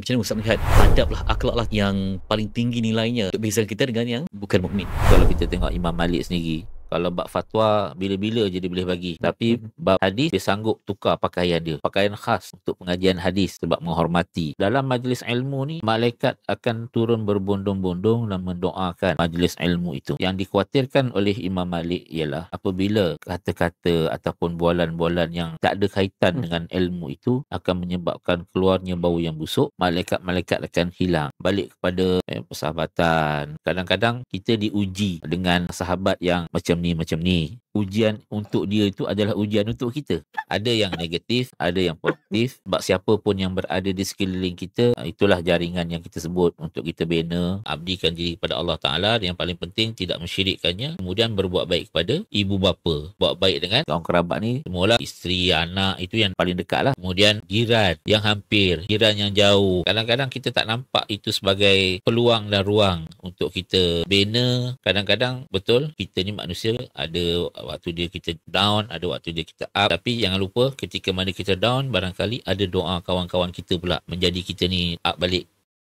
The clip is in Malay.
Macam mana Ustaz melihat adab lah, akhlak lah yang paling tinggi nilainya untuk beza kita dengan yang bukan mukmin? Kalau kita tengok Imam Malik sendiri, kalau bab fatwa bila-bila je dia boleh bagi, tapi bab hadis dia sanggup tukar pakaian dia, pakaian khas untuk pengajian hadis sebab menghormati. Dalam majlis ilmu ni, malaikat akan turun berbondong-bondong dan mendoakan majlis ilmu itu. Yang dikhuatirkan oleh Imam Malik ialah apabila kata-kata ataupun bualan-bualan yang tak ada kaitan dengan ilmu itu akan menyebabkan keluarnya bau yang busuk, malaikat-malaikat akan hilang. Balik kepada persahabatan. Kadang-kadang kita diuji dengan sahabat yang macam ni. Ujian untuk dia itu adalah ujian untuk kita. Ada yang negatif, ada yang positif. Sebab siapa pun yang berada di sekeliling kita, itulah jaringan yang kita sebut untuk kita bina, abdikan diri kepada Allah Ta'ala. Yang paling penting tidak mensyirikkannya. Kemudian berbuat baik kepada ibu bapa. Buat baik dengan kawan kerabat ni, semualah isteri, anak, itu yang paling dekat lah. Kemudian jiran yang hampir, jiran yang jauh. Kadang-kadang kita tak nampak itu sebagai peluang dan ruang untuk kita bina. Kadang-kadang betul, kita ni manusia, ada waktu dia kita down, ada waktu dia kita up. Tapi jangan lupa ketika mana kita down, barangkali ada doa kawan-kawan kita pula menjadi kita ni up balik.